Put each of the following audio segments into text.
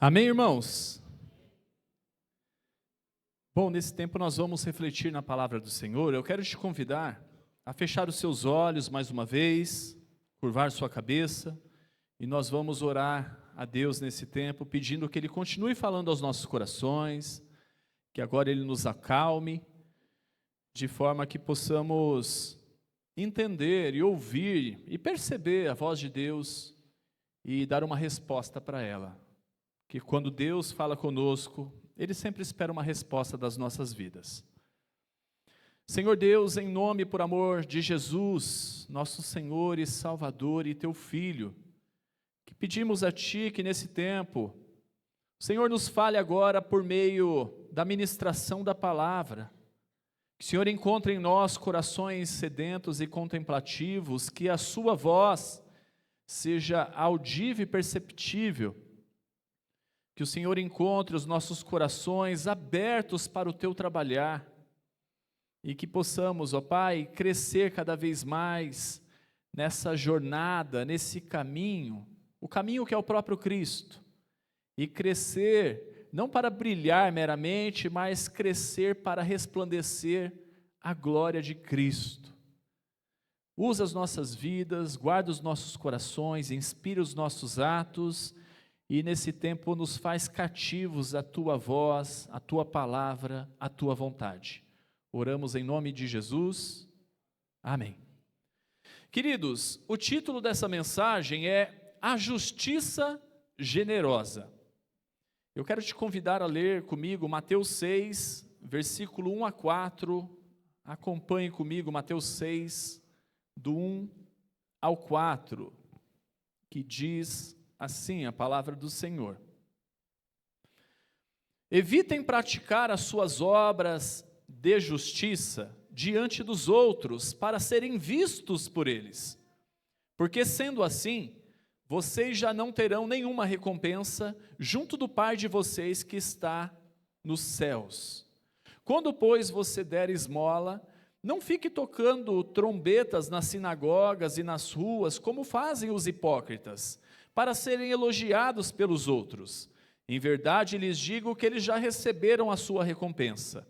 Amém, irmãos? Bom, nesse tempo nós vamos refletir na palavra do Senhor. Eu quero te convidar a fechar os seus olhos mais uma vez, curvar sua cabeça, e nós vamos orar a Deus nesse tempo, pedindo que Ele continue falando aos nossos corações, que agora Ele nos acalme, de forma que possamos entender e ouvir e perceber a voz de Deus e dar uma resposta para ela. Que quando Deus fala conosco, Ele sempre espera uma resposta das nossas vidas. Senhor Deus, em nome e por amor de Jesus, nosso Senhor e Salvador e Teu Filho, que pedimos a Ti que nesse tempo, o Senhor nos fale agora por meio da ministração da palavra, que o Senhor encontre em nós corações sedentos e contemplativos, que a Sua voz seja audível e perceptível, que o Senhor encontre os nossos corações abertos para o Teu trabalhar, e que possamos, ó Pai, crescer cada vez mais nessa jornada, nesse caminho, o caminho que é o próprio Cristo, e crescer não para brilhar meramente, mas crescer para resplandecer a glória de Cristo. Usa as nossas vidas, guarda os nossos corações, inspira os nossos atos, e nesse tempo nos faz cativos à Tua voz, à Tua palavra, à Tua vontade. Oramos em nome de Jesus. Amém. Queridos, o título dessa mensagem é A Justiça Generosa. Eu quero te convidar a ler comigo Mateus 6, versículo 1 a 4. Acompanhe comigo Mateus 6, do 1 ao 4, que diz assim a palavra do Senhor. Evitem praticar as suas obras de justiça diante dos outros, para serem vistos por eles, porque sendo assim, vocês já não terão nenhuma recompensa junto do Pai de vocês que está nos céus. Quando, pois, você der esmola, não fique tocando trombetas nas sinagogas e nas ruas, como fazem os hipócritas, para serem elogiados pelos outros. Em verdade, lhes digo que eles já receberam a sua recompensa.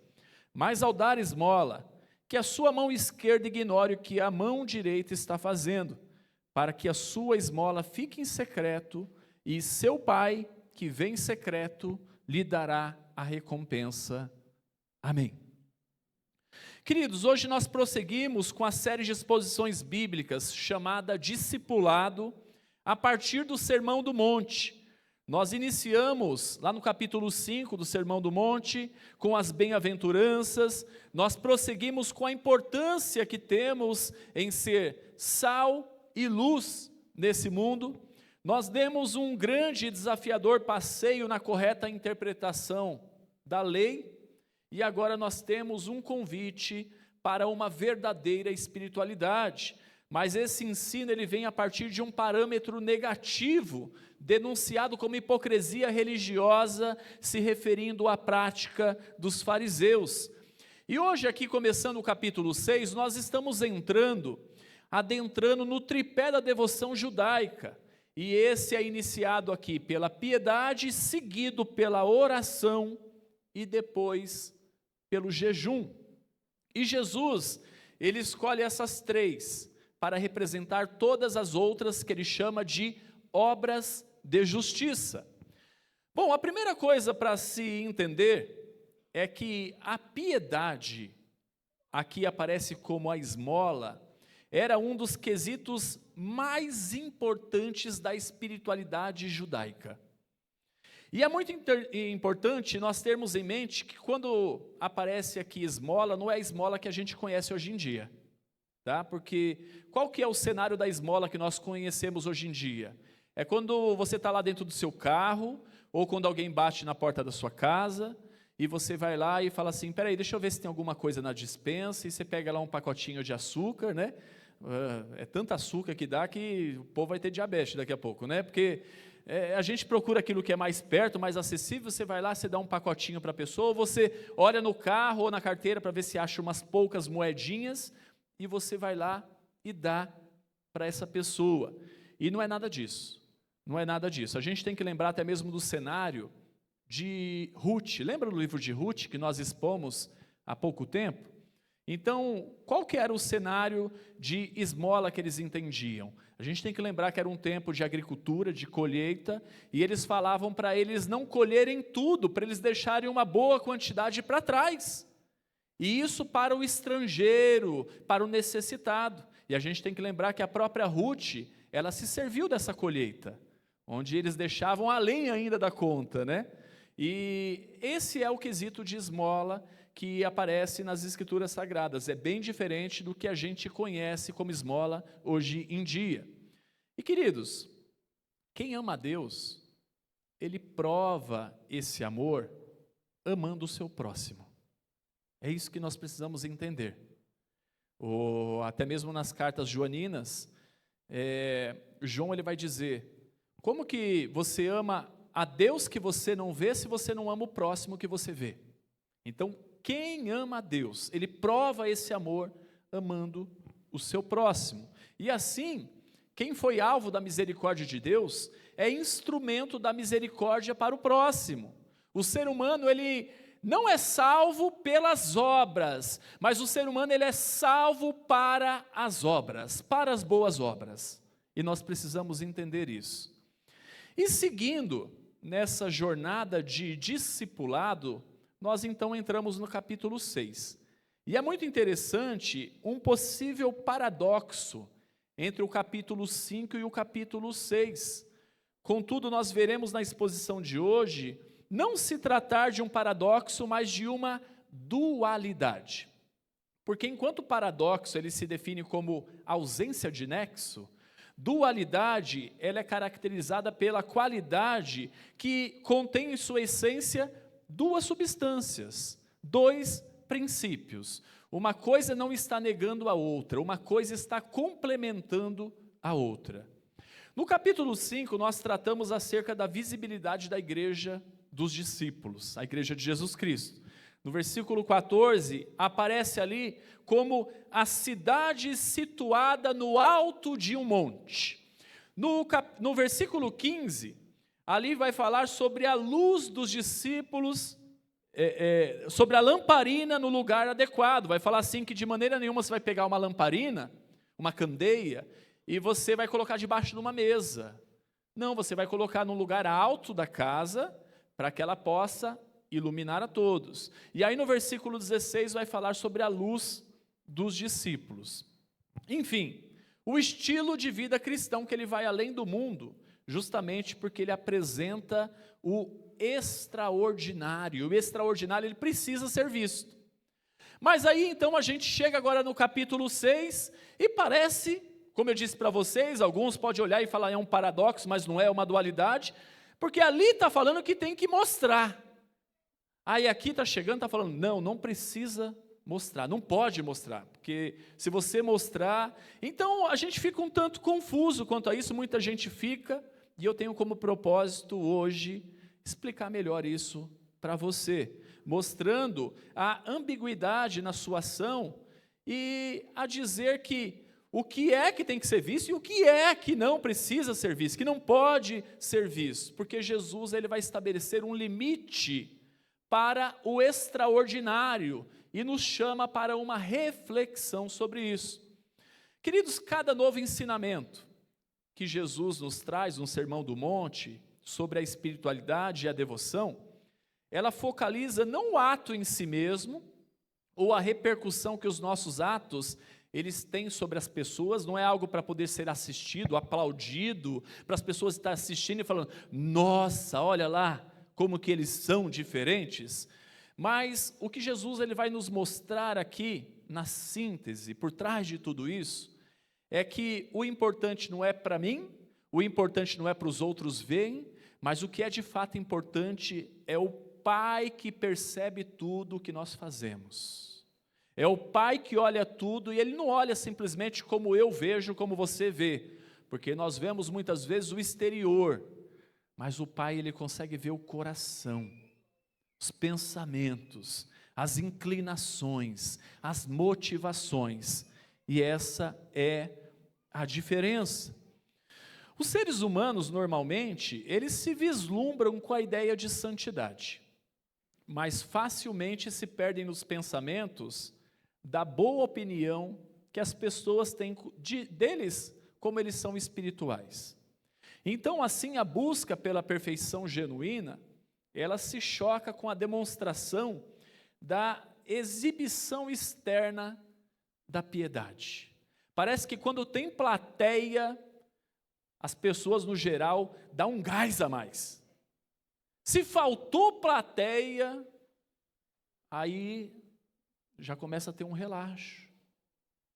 Mas ao dar esmola, que a sua mão esquerda ignore o que a mão direita está fazendo, para que a sua esmola fique em secreto, e seu Pai, que vem em secreto, lhe dará a recompensa. Amém. Queridos, hoje nós prosseguimos com a série de exposições bíblicas, chamada Discipulado, a partir do Sermão do Monte. Nós iniciamos lá no capítulo 5 do Sermão do Monte, com as bem-aventuranças, nós prosseguimos com a importância que temos em ser sal e luz nesse mundo. Nós demos um grande e desafiador passeio na correta interpretação da lei, e agora nós temos um convite para uma verdadeira espiritualidade. Mas esse ensino ele vem a partir de um parâmetro negativo, denunciado como hipocrisia religiosa, se referindo à prática dos fariseus. E hoje aqui, começando o capítulo 6, nós estamos adentrando no tripé da devoção judaica. E esse é iniciado aqui pela piedade, seguido pela oração e depois pelo jejum. E Jesus, ele escolhe essas três para representar todas as outras que ele chama de obras de justiça. Bom, a primeira coisa para se entender é que a piedade, aqui aparece como a esmola, era um dos quesitos mais importantes da espiritualidade judaica. E é muito importante nós termos em mente que quando aparece aqui esmola, não é a esmola que a gente conhece hoje em dia. Tá? Porque qual que é o cenário da esmola que nós conhecemos hoje em dia? É quando você está lá dentro do seu carro, ou quando alguém bate na porta da sua casa, e você vai lá e fala assim, peraí, deixa eu ver se tem alguma coisa na despensa, e você pega lá um pacotinho de açúcar, né? É tanta açúcar que dá que o povo vai ter diabetes daqui a pouco, né? Porque a gente procura aquilo que é mais perto, mais acessível, você vai lá, você dá um pacotinho para a pessoa, ou você olha no carro ou na carteira para ver se acha umas poucas moedinhas, e você vai lá e dá para essa pessoa. E não é nada disso. Não é nada disso. A gente tem que lembrar até mesmo do cenário de Ruth. Lembra do livro de Ruth que nós expomos há pouco tempo? Então, qual que era o cenário de esmola que eles entendiam? A gente tem que lembrar que era um tempo de agricultura, de colheita, e eles falavam para eles não colherem tudo, para eles deixarem uma boa quantidade para trás. E isso para o estrangeiro, para o necessitado. E a gente tem que lembrar que a própria Ruth, ela se serviu dessa colheita, onde eles deixavam além ainda da conta, né? E esse é o quesito de esmola que aparece nas Escrituras Sagradas. É bem diferente do que a gente conhece como esmola hoje em dia. E queridos, quem ama a Deus, ele prova esse amor amando o seu próximo. É isso que nós precisamos entender. Até mesmo nas cartas joaninas, João ele vai dizer, como que você ama a Deus que você não vê se você não ama o próximo que você vê? Então, quem ama a Deus, ele prova esse amor amando o seu próximo. E assim, quem foi alvo da misericórdia de Deus é instrumento da misericórdia para o próximo. O ser humano, ele não é salvo pelas obras, mas o ser humano ele é salvo para as obras, para as boas obras. E nós precisamos entender isso. E seguindo nessa jornada de discipulado, nós então entramos no capítulo 6. E é muito interessante um possível paradoxo entre o capítulo 5 e o capítulo 6. Contudo, nós veremos na exposição de hoje não se tratar de um paradoxo, mas de uma dualidade. Porque enquanto o paradoxo ele se define como ausência de nexo, dualidade ela é caracterizada pela qualidade que contém em sua essência duas substâncias, dois princípios. Uma coisa não está negando a outra, uma coisa está complementando a outra. No capítulo 5, nós tratamos acerca da visibilidade da igreja dos discípulos, a igreja de Jesus Cristo. No versículo 14, aparece ali como a cidade situada no alto de um monte. No versículo 15, ali vai falar sobre a luz dos discípulos, sobre a lamparina no lugar adequado. Vai falar assim que de maneira nenhuma você vai pegar uma lamparina, uma candeia, e você vai colocar debaixo de uma mesa. Não, você vai colocar num lugar alto da casa, para que ela possa iluminar a todos. E aí no versículo 16 vai falar sobre a luz dos discípulos. Enfim, o estilo de vida cristão que ele vai além do mundo, justamente porque ele apresenta o extraordinário. O extraordinário ele precisa ser visto. Mas aí então a gente chega agora no capítulo 6 e parece, como eu disse para vocês, alguns podem olhar e falar é um paradoxo, mas não é uma dualidade, porque ali está falando que tem que mostrar. Aí aqui está chegando, está falando, não precisa mostrar, não pode mostrar, porque se você mostrar, então a gente fica um tanto confuso quanto a isso, muita gente fica, e eu tenho como propósito hoje explicar melhor isso para você, mostrando a ambiguidade na sua ação e a dizer que o que é que tem que ser visto e o que é que não precisa ser visto, que não pode ser visto, porque Jesus ele vai estabelecer um limite para o extraordinário e nos chama para uma reflexão sobre isso. Queridos, cada novo ensinamento que Jesus nos traz no Sermão do Monte sobre a espiritualidade e a devoção, ela focaliza não o ato em si mesmo ou a repercussão que os nossos atos eles têm sobre as pessoas, não é algo para poder ser assistido, aplaudido, para as pessoas estar assistindo e falando, nossa, olha lá, como que eles são diferentes. Mas o que Jesus ele vai nos mostrar aqui, na síntese, por trás de tudo isso, é que o importante não é para mim, o importante não é para os outros verem, mas o que é de fato importante é o Pai que percebe tudo o que nós fazemos. É o Pai que olha tudo e Ele não olha simplesmente como eu vejo, como você vê, porque nós vemos muitas vezes o exterior, mas o Pai Ele consegue ver o coração, os pensamentos, as inclinações, as motivações, e essa é a diferença. Os seres humanos, normalmente, eles se vislumbram com a ideia de santidade, mas facilmente se perdem nos pensamentos da boa opinião que as pessoas têm deles, como eles são espirituais. Então, assim, a busca pela perfeição genuína, ela se choca com a demonstração da exibição externa da piedade. Parece que quando tem plateia, as pessoas, no geral, dão um gás a mais. Se faltou plateia, aí já começa a ter um relaxo,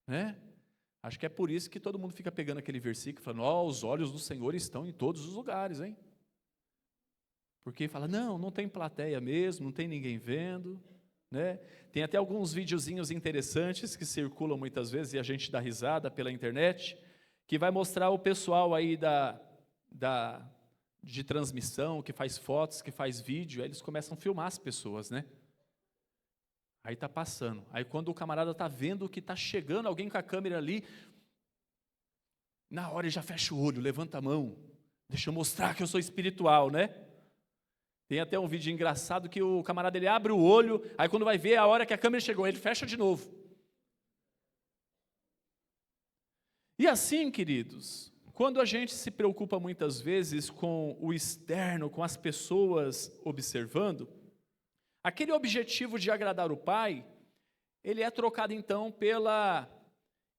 né? Acho que é por isso que todo mundo fica pegando aquele versículo, falando, os olhos do Senhor estão em todos os lugares, hein? Porque fala, não tem plateia mesmo, não tem ninguém vendo, né? Tem até alguns videozinhos interessantes que circulam muitas vezes, e a gente dá risada pela internet, que vai mostrar o pessoal aí de transmissão, que faz fotos, que faz vídeo, aí eles começam a filmar as pessoas, né? Aí está passando. Aí quando o camarada está vendo que está chegando alguém com a câmera ali, na hora ele já fecha o olho, levanta a mão. Deixa eu mostrar que eu sou espiritual, né? Tem até um vídeo engraçado que o camarada ele abre o olho, aí quando vai ver a hora que a câmera chegou, ele fecha de novo. E assim, queridos, quando a gente se preocupa muitas vezes com o externo, com as pessoas observando, aquele objetivo de agradar o Pai, ele é trocado então pela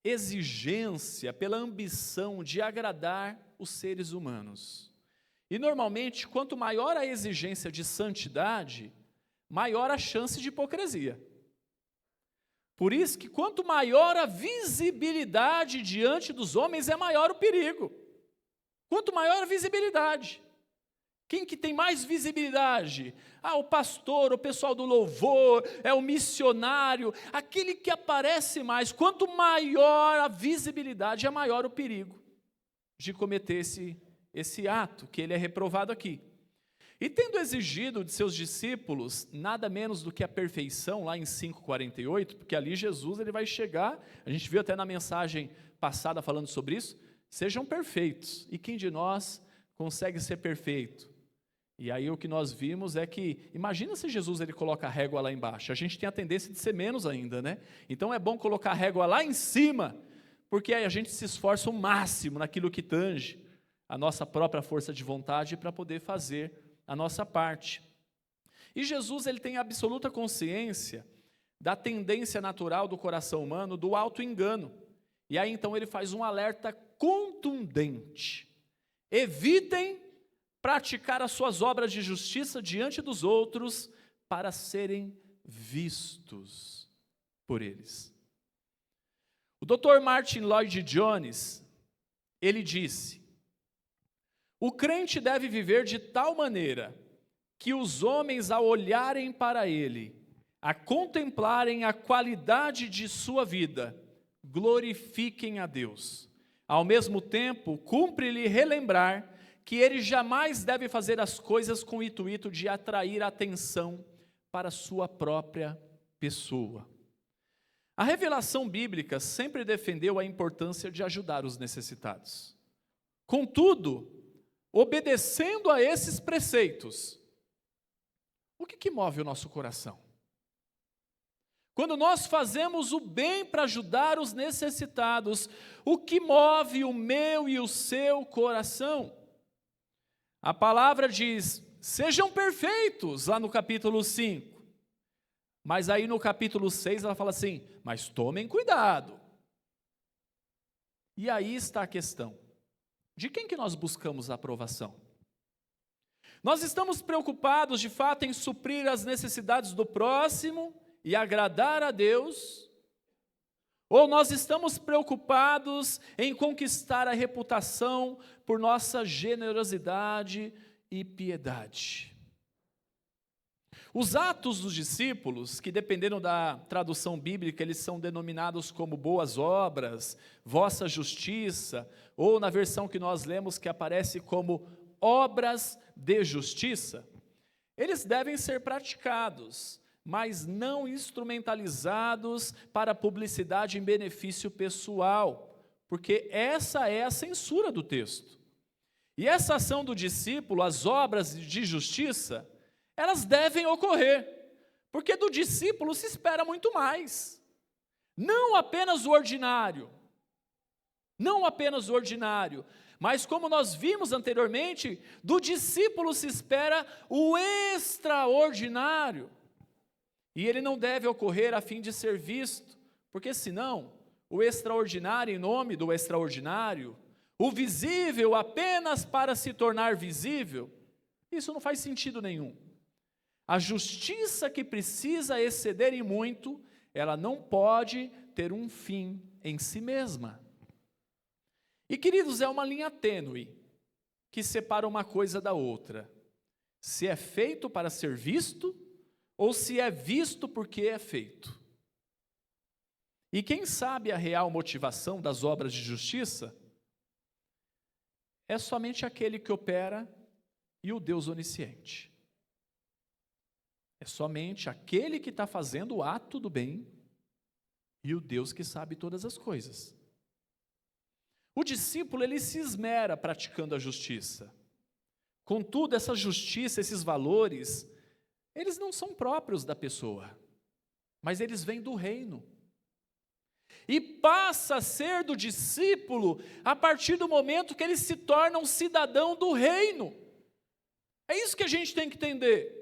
exigência, pela ambição de agradar os seres humanos. E normalmente, quanto maior a exigência de santidade, maior a chance de hipocrisia. Por isso que quanto maior a visibilidade diante dos homens, é maior o perigo. Quanto maior a visibilidade. Quem que tem mais visibilidade? O pastor, o pessoal do louvor, é o missionário, aquele que aparece mais. Quanto maior a visibilidade, é maior o perigo de cometer esse ato, que ele é reprovado aqui. E tendo exigido de seus discípulos nada menos do que a perfeição, lá em 5,48, porque ali Jesus ele vai chegar, a gente viu até na mensagem passada falando sobre isso, sejam perfeitos. E quem de nós consegue ser perfeito? E aí o que nós vimos é que, imagina se Jesus ele coloca a régua lá embaixo, a gente tem a tendência de ser menos ainda, né? Então é bom colocar a régua lá em cima, porque aí a gente se esforça o máximo naquilo que tange a nossa própria força de vontade para poder fazer a nossa parte. E Jesus ele tem absoluta consciência da tendência natural do coração humano do auto-engano. E aí então ele faz um alerta contundente. Evitem praticar as suas obras de justiça diante dos outros para serem vistos por eles. O Dr. Martin Lloyd Jones, ele disse: o crente deve viver de tal maneira que os homens, ao olharem para ele, a contemplarem a qualidade de sua vida, glorifiquem a Deus. Ao mesmo tempo, cumpre-lhe relembrar que ele jamais deve fazer as coisas com o intuito de atrair atenção para sua própria pessoa. A revelação bíblica sempre defendeu a importância de ajudar os necessitados. Contudo, obedecendo a esses preceitos, o que move o nosso coração? Quando nós fazemos o bem para ajudar os necessitados, o que move o meu e o seu coração? A palavra diz, sejam perfeitos, lá no capítulo 5. Mas aí no capítulo 6 ela fala assim, mas tomem cuidado. E aí está a questão. De quem que nós buscamos a aprovação? Nós estamos preocupados, de fato, em suprir as necessidades do próximo e agradar a Deus? Ou nós estamos preocupados em conquistar a reputação por nossa generosidade e piedade? Os atos dos discípulos, que dependendo da tradução bíblica, eles são denominados como boas obras, vossa justiça, ou na versão que nós lemos que aparece como obras de justiça, eles devem ser praticados, mas não instrumentalizados para publicidade em benefício pessoal, porque essa é a censura do texto. E essa ação do discípulo, as obras de justiça, elas devem ocorrer, porque do discípulo se espera muito mais. Não apenas o ordinário, mas como nós vimos anteriormente, do discípulo se espera o extraordinário. E ele não deve ocorrer a fim de ser visto, porque senão, o extraordinário em nome do extraordinário, o visível apenas para se tornar visível, isso não faz sentido nenhum. A justiça que precisa exceder em muito, ela não pode ter um fim em si mesma. E, queridos, é uma linha tênue que separa uma coisa da outra. Se é feito para ser visto, ou se é visto porque é feito. E quem sabe a real motivação das obras de justiça é somente aquele que opera e o Deus onisciente. É somente aquele que está fazendo o ato do bem e o Deus que sabe todas as coisas. O discípulo, ele se esmera praticando a justiça. Contudo, essa justiça, esses valores, eles não são próprios da pessoa, mas eles vêm do reino. E passa a ser do discípulo a partir do momento que ele se torna um cidadão do reino. É isso que a gente tem que entender.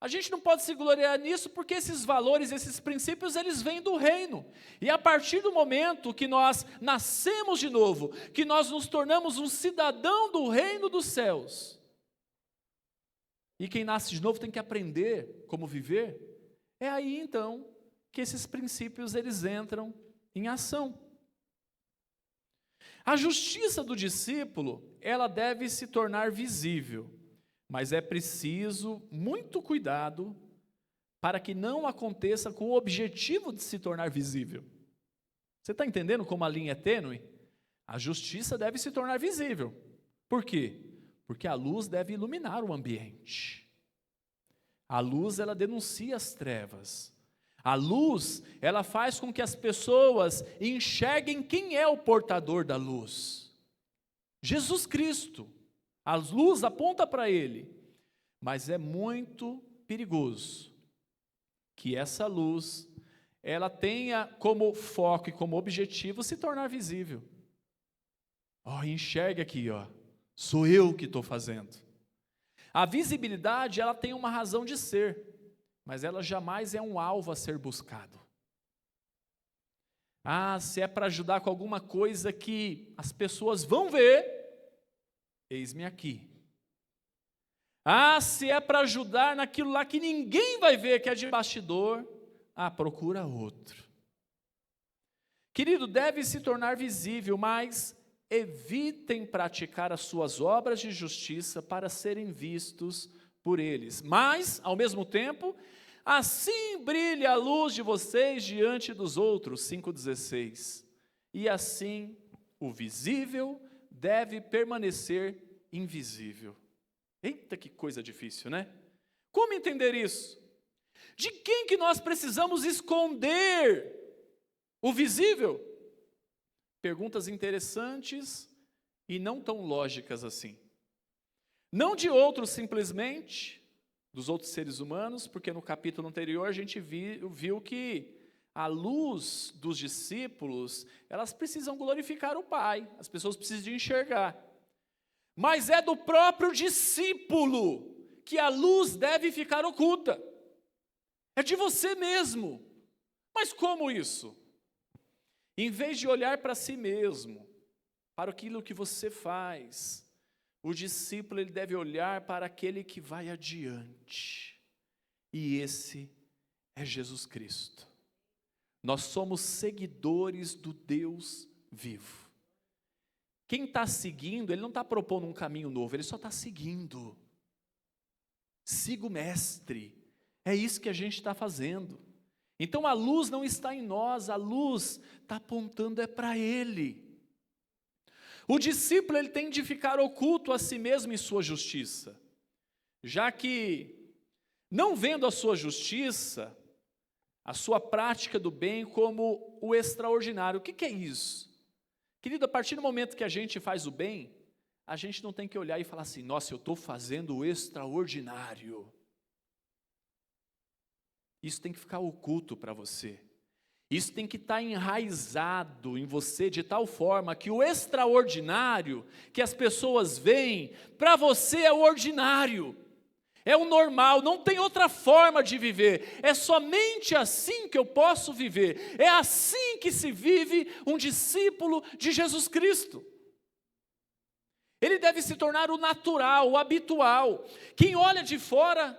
A gente não pode se gloriar nisso porque esses valores, esses princípios, eles vêm do reino. E a partir do momento que nós nascemos de novo, que nós nos tornamos um cidadão do reino dos céus, e quem nasce de novo tem que aprender como viver, é aí então que esses princípios eles entram em ação. A justiça do discípulo, ela deve se tornar visível, mas é preciso muito cuidado para que não aconteça com o objetivo de se tornar visível. Você está entendendo como a linha é tênue? A justiça deve se tornar visível. Por quê? Porque a luz deve iluminar o ambiente. A luz, ela denuncia as trevas. A luz, ela faz com que as pessoas enxerguem quem é o portador da luz. Jesus Cristo. A luz aponta para Ele. Mas é muito perigoso que essa luz, ela tenha como foco e como objetivo se tornar visível. Enxerga aqui, sou eu que estou fazendo. A visibilidade, ela tem uma razão de ser, mas ela jamais é um alvo a ser buscado. Se é para ajudar com alguma coisa que as pessoas vão ver, eis-me aqui. Se é para ajudar naquilo lá que ninguém vai ver, que é de bastidor, procura outro. Querido, deve se tornar visível, mas evitem praticar as suas obras de justiça para serem vistos por eles. Mas, ao mesmo tempo, assim brilhe a luz de vocês diante dos outros, 5,16. E assim, o visível deve permanecer invisível. Eita, que coisa difícil, né? Como entender isso? De quem que nós precisamos esconder o visível? Perguntas interessantes e não tão lógicas assim. Não de outros simplesmente, dos outros seres humanos, porque no capítulo anterior a gente viu que a luz dos discípulos, elas precisam glorificar o Pai, as pessoas precisam de enxergar. Mas é do próprio discípulo que a luz deve ficar oculta. É de você mesmo. Mas como isso? Em vez de olhar para si mesmo, para aquilo que você faz, o discípulo ele deve olhar para aquele que vai adiante. E esse é Jesus Cristo. Nós somos seguidores do Deus vivo. Quem está seguindo, ele não está propondo um caminho novo, ele só está seguindo. Siga o mestre. É isso que a gente está fazendo. Então a luz não está em nós, a luz está apontando para Ele. O discípulo ele tem de ficar oculto a si mesmo em sua justiça, já que, não vendo a sua justiça, a sua prática do bem como o extraordinário. O que é isso? Querido, a partir do momento que a gente faz o bem, a gente não tem que olhar e falar assim, nossa, eu estou fazendo o extraordinário. Isso tem que ficar oculto para você. Isso tem que estar enraizado em você de tal forma que o extraordinário que as pessoas veem, para você é o ordinário, é o normal, não tem outra forma de viver, é somente assim que eu posso viver, é assim que se vive um discípulo de Jesus Cristo. Ele deve se tornar o natural, o habitual. Quem olha de fora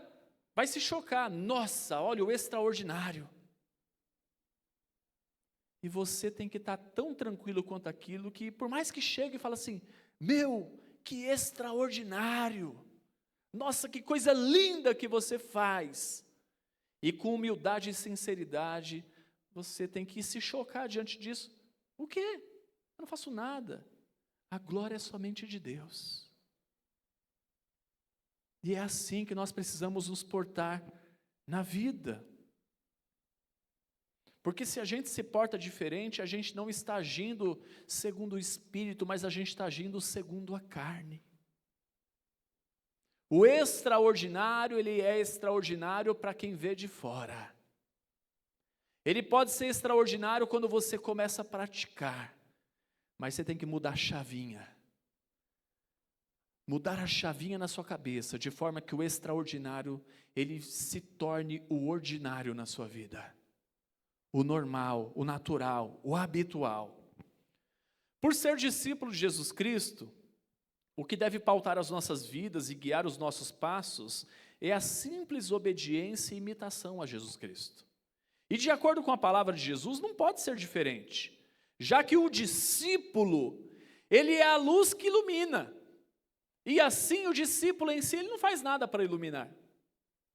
vai se chocar, nossa, olha o extraordinário. E você tem que estar tão tranquilo quanto aquilo, que por mais que chegue e fale assim, meu, que extraordinário, nossa, que coisa linda que você faz. E com humildade e sinceridade, você tem que se chocar diante disso. O quê? Eu não faço nada. A glória é somente de Deus. E é assim que nós precisamos nos portar na vida. Porque se a gente se porta diferente, a gente não está agindo segundo o Espírito, mas a gente está agindo segundo a carne. O extraordinário, ele é extraordinário para quem vê de fora. Ele pode ser extraordinário quando você começa a praticar, mas você tem que mudar a chavinha. Mudar a chavinha na sua cabeça, de forma que o extraordinário, ele se torne o ordinário na sua vida. O normal, o natural, o habitual. Por ser discípulo de Jesus Cristo, o que deve pautar as nossas vidas e guiar os nossos passos é a simples obediência e imitação a Jesus Cristo. E de acordo com a palavra de Jesus, não pode ser diferente, já que o discípulo, ele é a luz que ilumina. E assim o discípulo em si, ele não faz nada para iluminar.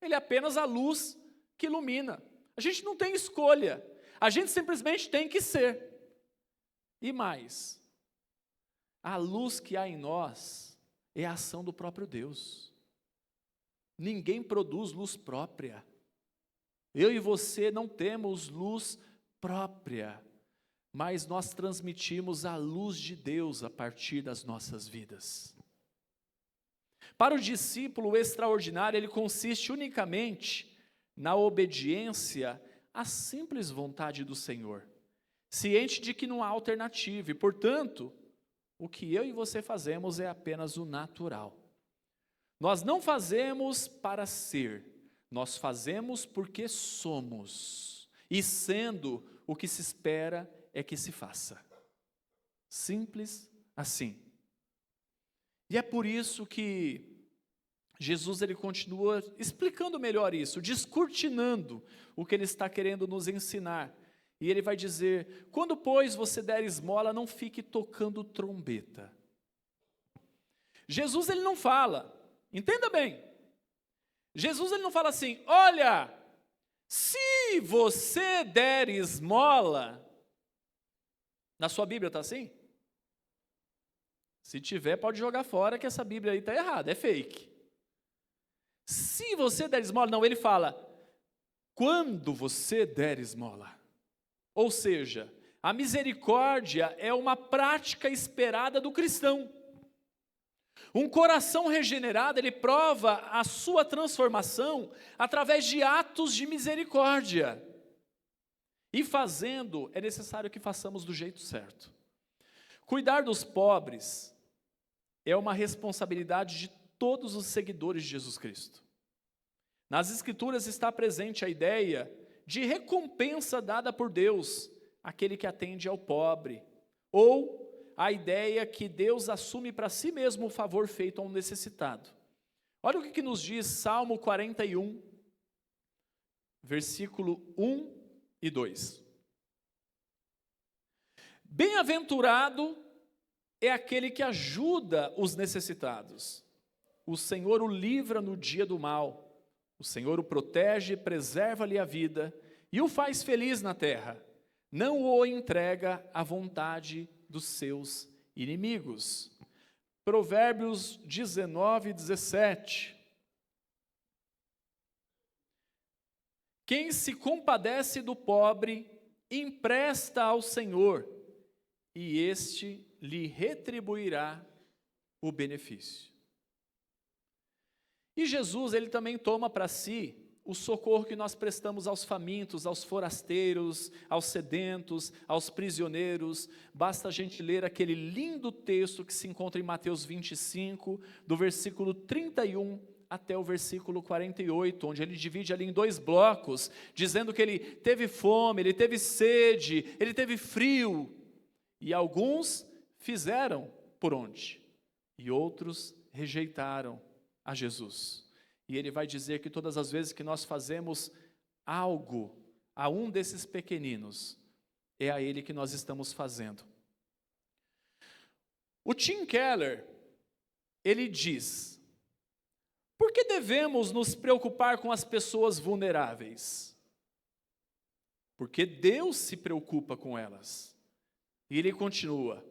Ele é apenas a luz que ilumina. A gente não tem escolha, a gente simplesmente tem que ser. E mais, a luz que há em nós é a ação do próprio Deus. Ninguém produz luz própria. Eu e você não temos luz própria, mas nós transmitimos a luz de Deus a partir das nossas vidas. Para o discípulo, o extraordinário, ele consiste unicamente na obediência à simples vontade do Senhor, ciente de que não há alternativa, e portanto, o que eu e você fazemos é apenas o natural. Nós não fazemos para ser, nós fazemos porque somos, e sendo, o que se espera é que se faça. Simples assim. E é por isso que Jesus ele continua explicando melhor isso, descortinando o que ele está querendo nos ensinar. E ele vai dizer, quando pois você der esmola, não fique tocando trombeta. Jesus ele não fala, entenda bem, Jesus ele não fala assim, olha, se você der esmola, na sua Bíblia está assim? Se tiver, pode jogar fora que essa Bíblia aí está errada, é fake. Se você der esmola, não, ele fala, quando você der esmola. Ou seja, a misericórdia é uma prática esperada do cristão. Um coração regenerado, ele prova a sua transformação através de atos de misericórdia. E fazendo, é necessário que façamos do jeito certo. Cuidar dos pobres é uma responsabilidade de todos os seguidores de Jesus Cristo. Nas Escrituras está presente a ideia de recompensa dada por Deus àquele que atende ao pobre, ou a ideia que Deus assume para si mesmo o favor feito a um necessitado. Olha o que nos diz Salmo 41, versículo 1 e 2. Bem-aventurado é aquele que ajuda os necessitados. O Senhor o livra no dia do mal. O Senhor o protege, preserva-lhe a vida e o faz feliz na terra. Não o entrega à vontade dos seus inimigos. Provérbios 19, 17. Quem se compadece do pobre, empresta ao Senhor, e este lhe retribuirá o benefício. E Jesus, ele também toma para si o socorro que nós prestamos aos famintos, aos forasteiros, aos sedentos, aos prisioneiros. Basta a gente ler aquele lindo texto que se encontra em Mateus 25, do versículo 31 até o versículo 48, onde ele divide ali em 2 blocos, dizendo que ele teve fome, ele teve sede, ele teve frio, e alguns fizeram por onde, e outros rejeitaram a Jesus. E ele vai dizer que todas as vezes que nós fazemos algo a um desses pequeninos, é a ele que nós estamos fazendo. O Tim Keller, ele diz: por que devemos nos preocupar com as pessoas vulneráveis? Porque Deus se preocupa com elas. E ele continua: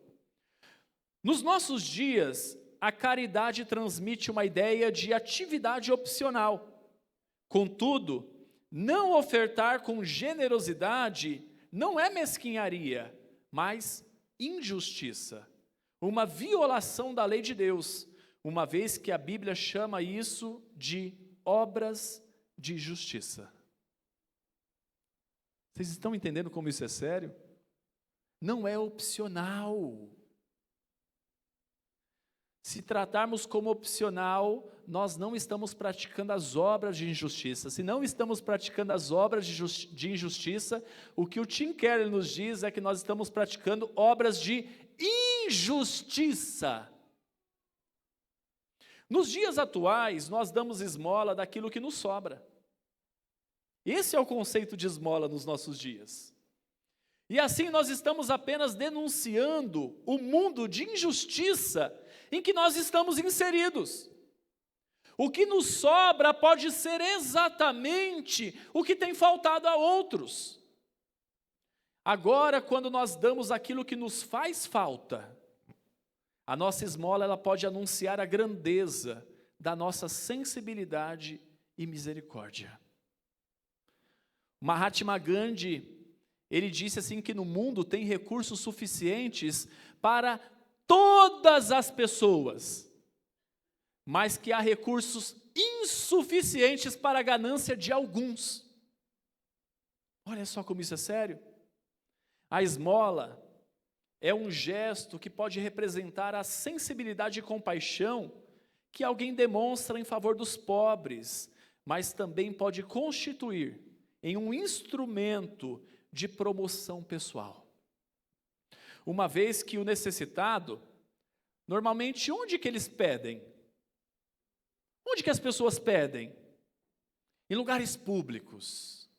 nos nossos dias, a caridade transmite uma ideia de atividade opcional. Contudo, não ofertar com generosidade não é mesquinharia, mas injustiça, uma violação da lei de Deus, uma vez que a Bíblia chama isso de obras de justiça. Vocês estão entendendo como isso é sério? Não é opcional. Se tratarmos como opcional, nós não estamos praticando as obras de injustiça. Se não estamos praticando as obras de injustiça, o que o Tim Keller nos diz é que nós estamos praticando obras de injustiça. Nos dias atuais, nós damos esmola daquilo que nos sobra. Esse é o conceito de esmola nos nossos dias. E assim nós estamos apenas denunciando o mundo de injustiça em que nós estamos inseridos. O que nos sobra pode ser exatamente o que tem faltado a outros. Agora, quando nós damos aquilo que nos faz falta, a nossa esmola ela pode anunciar a grandeza da nossa sensibilidade e misericórdia. Mahatma Gandhi, ele disse assim que no mundo tem recursos suficientes para todas as pessoas, mas que há recursos insuficientes para a ganância de alguns. Olha só como isso é sério. A esmola é um gesto que pode representar a sensibilidade e compaixão que alguém demonstra em favor dos pobres, mas também pode constituir em um instrumento de promoção pessoal. Uma vez que o necessitado, normalmente onde que eles pedem? Onde que as pessoas pedem? Em lugares públicos.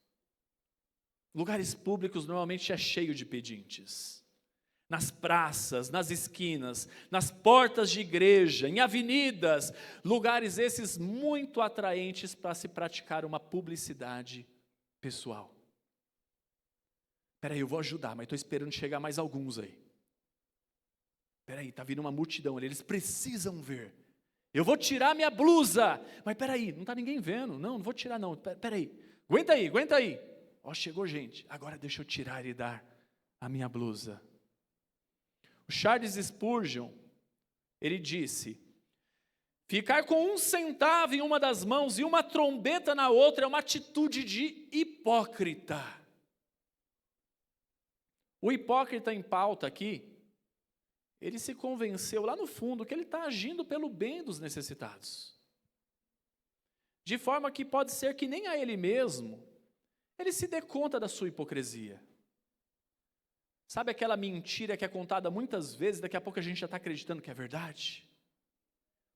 Lugares públicos normalmente é cheio de pedintes. Nas praças, nas esquinas, nas portas de igreja, em avenidas, lugares esses muito atraentes para se praticar uma publicidade pessoal. Peraí, eu vou ajudar, mas estou esperando chegar mais alguns aí. Peraí, está vindo uma multidão ali, eles precisam ver. Eu vou tirar minha blusa, mas peraí, não está ninguém vendo. Não vou tirar não, peraí. Aguenta aí. Ó, chegou gente, agora deixa eu tirar e dar a minha blusa. O Charles Spurgeon, ele disse: ficar com 1 centavo em uma das mãos e uma trombeta na outra é uma atitude de hipócrita. O hipócrita em pauta aqui, ele se convenceu lá no fundo que ele está agindo pelo bem dos necessitados. De forma que pode ser que nem a ele mesmo, ele se dê conta da sua hipocrisia. Sabe aquela mentira que é contada muitas vezes, daqui a pouco a gente já está acreditando que é verdade?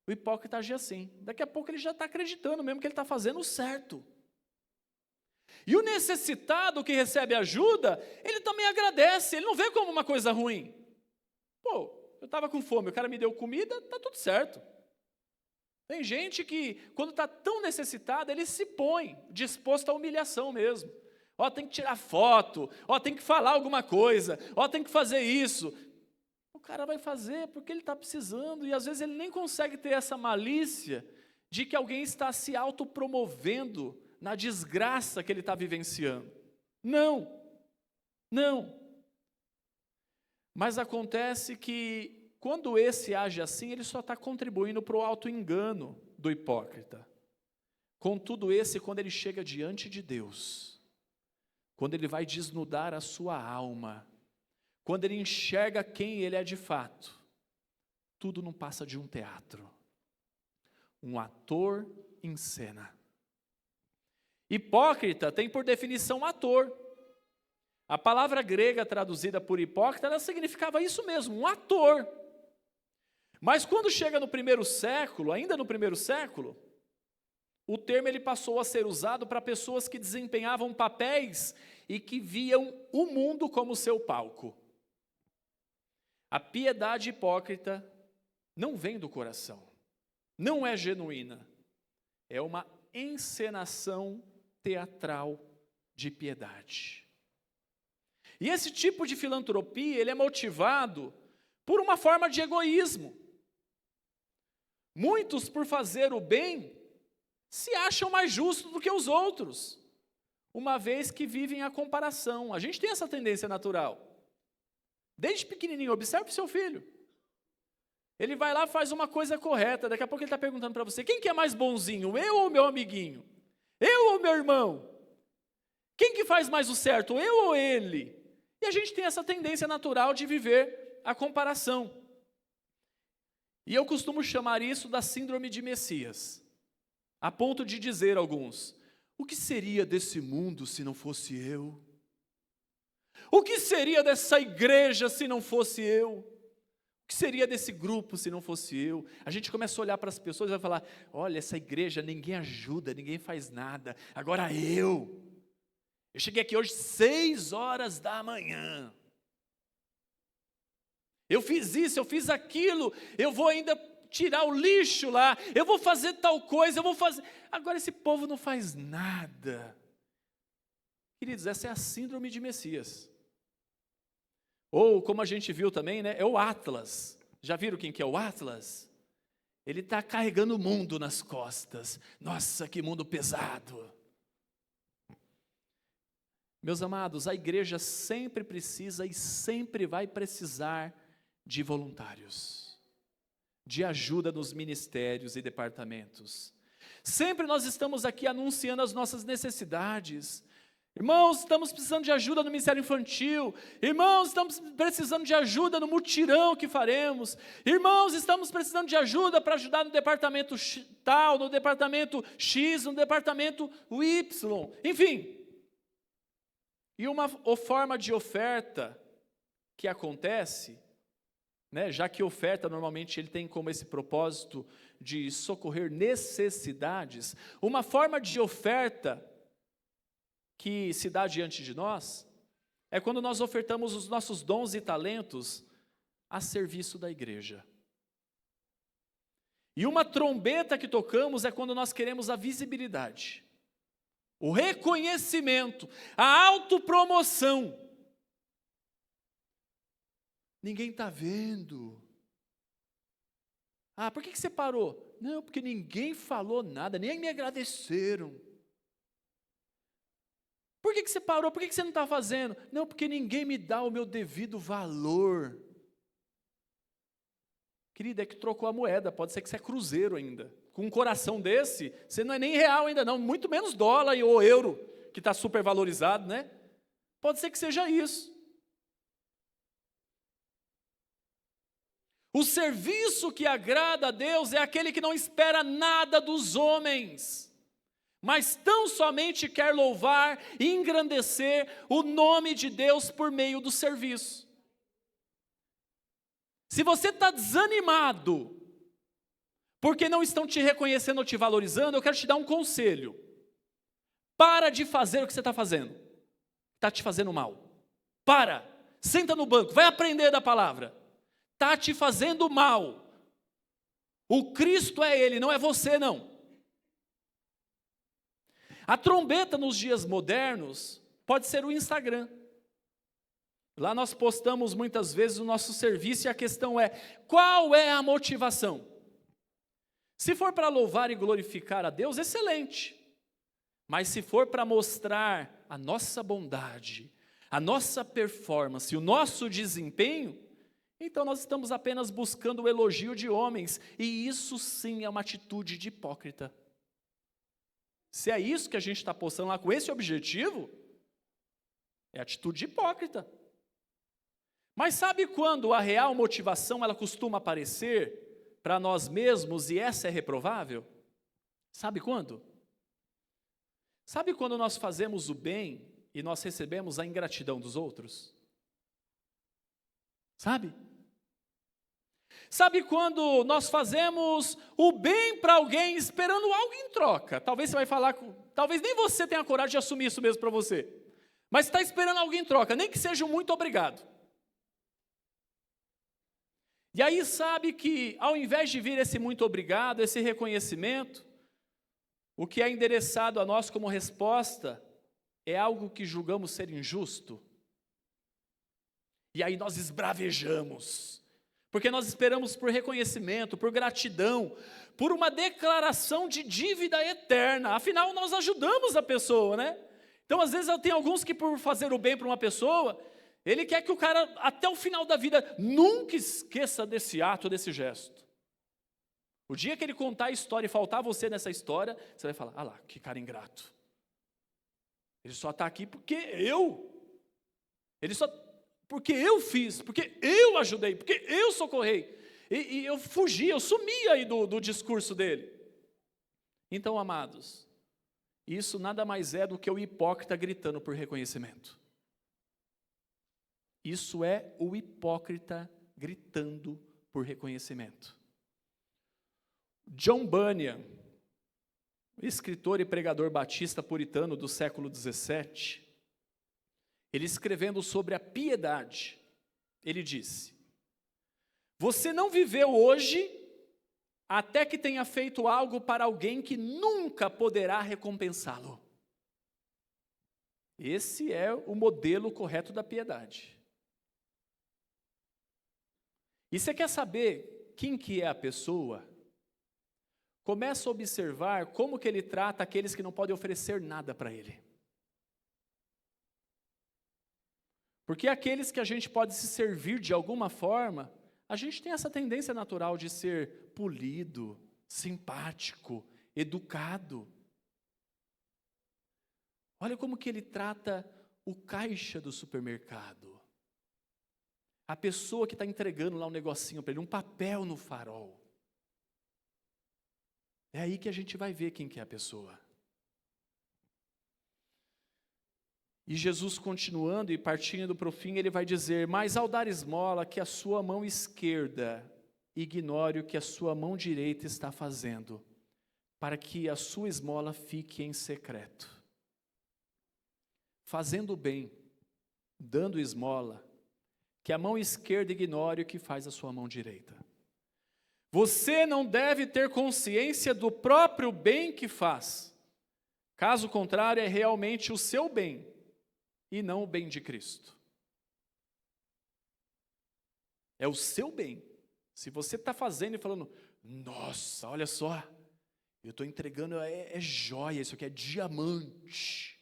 O hipócrita age assim, daqui a pouco ele já está acreditando mesmo que ele está fazendo o certo. E o necessitado que recebe ajuda, ele também agradece, ele não vê como uma coisa ruim. Pô, eu estava com fome, o cara me deu comida, está tudo certo. Tem gente que, quando está tão necessitado, ele se põe disposto à humilhação mesmo. Ó, tem que tirar foto, ó, tem que falar alguma coisa, ó, tem que fazer isso. O cara vai fazer porque ele está precisando, e às vezes ele nem consegue ter essa malícia de que alguém está se autopromovendo na desgraça que ele está vivenciando. Não. Mas acontece que quando esse age assim, ele só está contribuindo para o auto-engano do hipócrita. Contudo, esse, quando ele chega diante de Deus, quando ele vai desnudar a sua alma, quando ele enxerga quem ele é de fato, tudo não passa de um teatro. Um ator em cena. Hipócrita tem por definição ator. A palavra grega traduzida por hipócrita, ela significava isso mesmo, um ator. Mas quando chega no primeiro século, ainda no primeiro século, o termo ele passou a ser usado para pessoas que desempenhavam papéis e que viam o mundo como seu palco. A piedade hipócrita não vem do coração, não é genuína, é uma encenação teatral de piedade. E esse tipo de filantropia, ele é motivado por uma forma de egoísmo. Muitos, por fazer o bem, se acham mais justos do que os outros, uma vez que vivem a comparação. A gente tem essa tendência natural. Desde pequenininho, observe o seu filho. Ele vai lá, faz uma coisa correta, daqui a pouco ele está perguntando para você, quem que é mais bonzinho, eu ou meu amiguinho? Eu ou meu irmão? Quem que faz mais o certo, eu ou ele? E a gente tem essa tendência natural de viver a comparação. E eu costumo chamar isso da síndrome de Messias, a ponto de dizer a alguns, o que seria desse mundo se não fosse eu? O que seria dessa igreja se não fosse eu? O que seria desse grupo se não fosse eu? A gente começa a olhar para as pessoas e vai falar, olha, essa igreja ninguém ajuda, ninguém faz nada, agora eu cheguei aqui hoje 6 horas da manhã, eu fiz isso, eu fiz aquilo, eu vou ainda tirar o lixo lá, eu vou fazer tal coisa, eu vou fazer, agora esse povo não faz nada. Queridos, essa é a síndrome de Messias. Ou, como a gente viu também, né, é o Atlas. Já viram quem que é o Atlas? Ele está carregando o mundo nas costas. Nossa, que mundo pesado. Meus amados, a igreja sempre precisa e sempre vai precisar de voluntários, de ajuda nos ministérios e departamentos. Sempre nós estamos aqui anunciando as nossas necessidades. Irmãos, estamos precisando de ajuda no ministério infantil. Irmãos, estamos precisando de ajuda no mutirão que faremos. Irmãos, estamos precisando de ajuda para ajudar no departamento tal, no departamento X, no departamento Y. Enfim. E uma forma de oferta que acontece, né, já que oferta normalmente ele tem como esse propósito de socorrer necessidades, uma forma de oferta que se dá diante de nós, é quando nós ofertamos os nossos dons e talentos a serviço da igreja. E uma trombeta que tocamos é quando nós queremos a visibilidade, o reconhecimento, a autopromoção. Ninguém está vendo. Ah, por que você parou? Não, porque ninguém falou nada, nem me agradeceram. Por que você parou? Por que você não está fazendo? Não, porque ninguém me dá o meu devido valor. Querida, é que trocou a moeda, pode ser que você é cruzeiro ainda. Com um coração desse, você não é nem real ainda não, muito menos dólar ou euro, que está super valorizado, né? Pode ser que seja isso. O serviço que agrada a Deus é aquele que não espera nada dos homens, mas tão somente quer louvar e engrandecer o nome de Deus por meio do serviço. Se você está desanimado, porque não estão te reconhecendo ou te valorizando, eu quero te dar um conselho. Para de fazer o que você está fazendo. Está te fazendo mal. Para, senta no banco, vai aprender da palavra. Está te fazendo mal. O Cristo é Ele, não é você não. A trombeta nos dias modernos pode ser o Instagram. Lá nós postamos muitas vezes o nosso serviço e a questão é, qual é a motivação? Se for para louvar e glorificar a Deus, excelente. Mas se for para mostrar a nossa bondade, a nossa performance, o nosso desempenho, então nós estamos apenas buscando o elogio de homens, e isso sim é uma atitude de hipócrita. Se é isso que a gente está postando lá com esse objetivo, é atitude de hipócrita. Mas sabe quando a real motivação ela costuma aparecer para nós mesmos e essa é reprovável? Sabe quando? Sabe quando nós fazemos o bem e nós recebemos a ingratidão dos outros? Sabe? Sabe quando nós fazemos o bem para alguém esperando algo em troca? Talvez você vai falar, talvez nem você tenha coragem de assumir isso mesmo para você. Mas está esperando algo em troca, nem que seja um muito obrigado. E aí sabe que ao invés de vir esse muito obrigado, esse reconhecimento, o que é endereçado a nós como resposta é algo que julgamos ser injusto. E aí nós esbravejamos, porque nós esperamos por reconhecimento, por gratidão, por uma declaração de dívida eterna. Afinal, nós ajudamos a pessoa, né? Então, às vezes, tem alguns que por fazer o bem para uma pessoa, ele quer que o cara, até o final da vida, nunca esqueça desse ato, desse gesto. O dia que ele contar a história e faltar você nessa história, você vai falar, ah lá, que cara ingrato. Ele só está aqui porque porque eu fiz, porque eu ajudei, porque eu socorrei. E eu fugi, eu sumi aí do discurso dele. Então, amados, isso nada mais é do que o hipócrita gritando por reconhecimento. Isso é o hipócrita gritando por reconhecimento. John Bunyan, escritor e pregador batista puritano do século XVII, ele escrevendo sobre a piedade, ele disse: você não viveu hoje até que tenha feito algo para alguém que nunca poderá recompensá-lo. Esse é o modelo correto da piedade. E você quer saber quem que é a pessoa? Começa a observar como que ele trata aqueles que não podem oferecer nada para ele. Porque aqueles que a gente pode se servir de alguma forma, a gente tem essa tendência natural de ser polido, simpático, educado. Olha como que ele trata o caixa do supermercado. A pessoa que está entregando lá um negocinho para ele, um papel no farol. É aí que a gente vai ver quem que é a pessoa. E Jesus continuando e partindo para o fim, ele vai dizer, mas ao dar esmola, que a sua mão esquerda ignore o que a sua mão direita está fazendo, para que a sua esmola fique em secreto. Fazendo bem, dando esmola, que a mão esquerda ignore o que faz a sua mão direita. Você não deve ter consciência do próprio bem que faz. Caso contrário, é realmente o seu bem, e não o bem de Cristo. É o seu bem. Se você está fazendo e falando, nossa, olha só, eu estou entregando, é joia, isso aqui é diamante.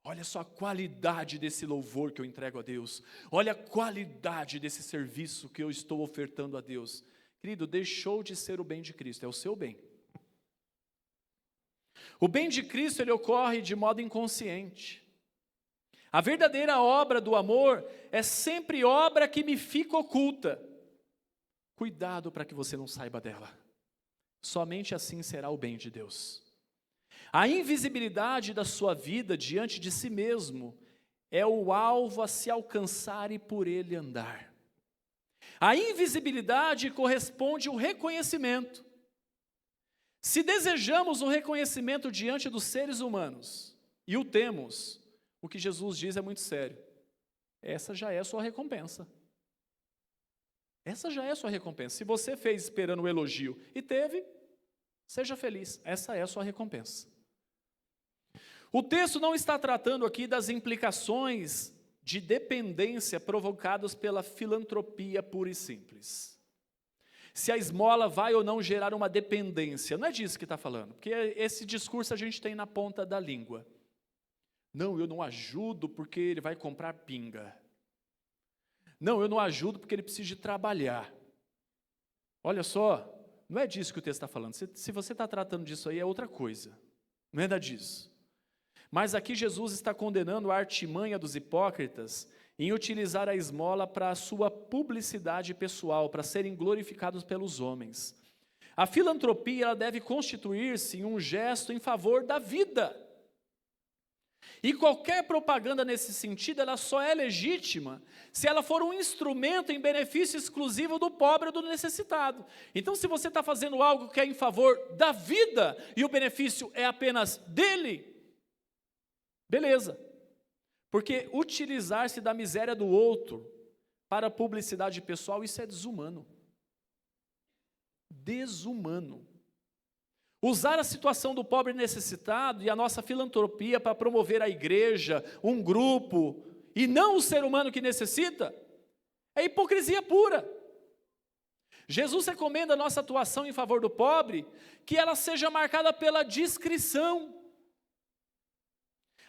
Olha só a qualidade desse louvor que eu entrego a Deus. Olha a qualidade desse serviço que eu estou ofertando a Deus. Querido, deixou de ser o bem de Cristo, é o seu bem. O bem de Cristo, ele ocorre de modo inconsciente. A verdadeira obra do amor é sempre obra que me fica oculta. Cuidado para que você não saiba dela. Somente assim será o bem de Deus. A invisibilidade da sua vida diante de si mesmo é o alvo a se alcançar e por ele andar. A invisibilidade corresponde ao reconhecimento. Se desejamos o reconhecimento diante dos seres humanos, e o temos, o que Jesus diz é muito sério. Essa já é a sua recompensa. Essa já é a sua recompensa. Se você fez esperando o elogio e teve, seja feliz. Essa é a sua recompensa. O texto não está tratando aqui das implicações de dependência provocadas pela filantropia pura e simples. Se a esmola vai ou não gerar uma dependência. Não é disso que está falando, porque esse discurso a gente tem na ponta da língua. Não, eu não ajudo porque ele vai comprar pinga. Não, eu não ajudo porque ele precisa de trabalhar. Olha só, não é disso que o texto está falando. Se você está tratando disso aí, é outra coisa. Não é nada disso. Mas aqui Jesus está condenando a artimanha dos hipócritas em utilizar a esmola para a sua publicidade pessoal, para serem glorificados pelos homens. A filantropia ela deve constituir-se em um gesto em favor da vida. E qualquer propaganda nesse sentido, ela só é legítima se ela for um instrumento em benefício exclusivo do pobre ou do necessitado. Então, se você está fazendo algo que é em favor da vida e o benefício é apenas dele, beleza. Porque utilizar-se da miséria do outro para publicidade pessoal, isso é desumano. Desumano. Usar a situação do pobre necessitado e a nossa filantropia para promover a igreja, um grupo, e não o ser humano que necessita, é hipocrisia pura. Jesus recomenda a nossa atuação em favor do pobre, que ela seja marcada pela discrição.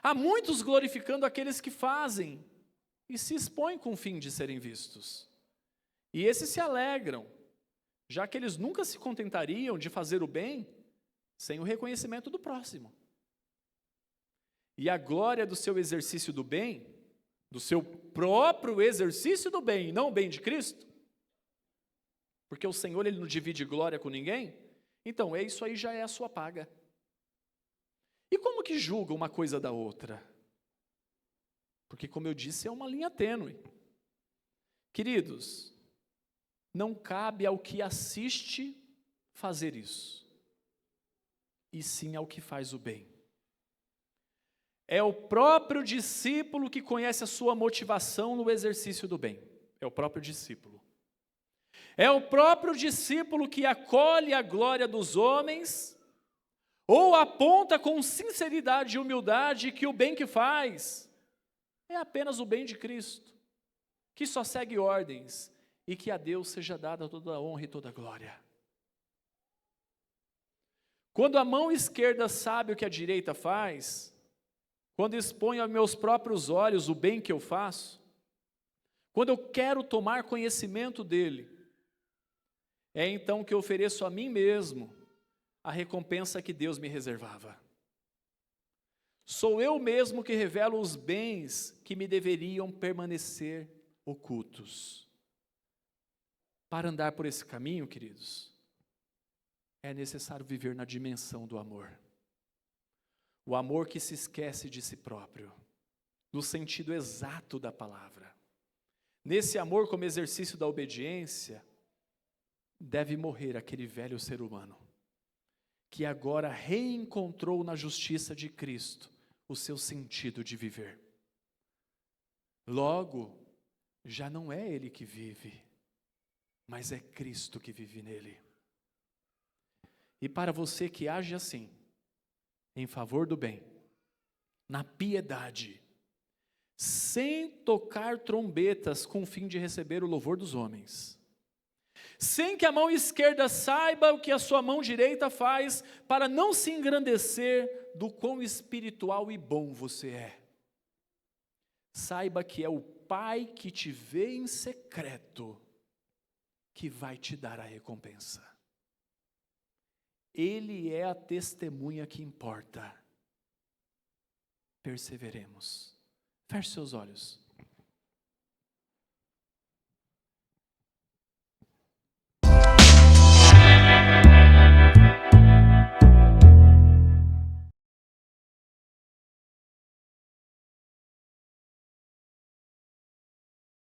Há muitos glorificando aqueles que fazem e se expõem com o fim de serem vistos. E esses se alegram, já que eles nunca se contentariam de fazer o bem sem o reconhecimento do próximo. E a glória do seu exercício do bem, do seu próprio exercício do bem, e não o bem de Cristo, porque o Senhor ele não divide glória com ninguém, então isso aí já é a sua paga. E como que julga uma coisa da outra? Porque, como eu disse, é uma linha tênue. Queridos, não cabe ao que assiste fazer isso, e sim ao que faz o bem. É o próprio discípulo que conhece a sua motivação no exercício do bem. É o próprio discípulo. É o próprio discípulo que acolhe a glória dos homens, ou aponta com sinceridade e humildade que o bem que faz é apenas o bem de Cristo, que só segue ordens, e que a Deus seja dada toda a honra e toda a glória. Quando a mão esquerda sabe o que a direita faz, quando expõe aos meus próprios olhos o bem que eu faço, quando eu quero tomar conhecimento dele, é então que eu ofereço a mim mesmo a recompensa que Deus me reservava. Sou eu mesmo que revelo os bens que me deveriam permanecer ocultos. Para andar por esse caminho, queridos, é necessário viver na dimensão do amor. O amor que se esquece de si próprio, no sentido exato da palavra. Nesse amor, como exercício da obediência, deve morrer aquele velho ser humano, que agora reencontrou na justiça de Cristo o seu sentido de viver. Logo, já não é ele que vive, mas é Cristo que vive nele. E para você que age assim, em favor do bem, na piedade, sem tocar trombetas com o fim de receber o louvor dos homens, sem que a mão esquerda saiba o que a sua mão direita faz, para não se engrandecer do quão espiritual e bom você é. Saiba que é o Pai que te vê em secreto, que vai te dar a recompensa. Ele é a testemunha que importa. Perseveremos. Feche seus olhos.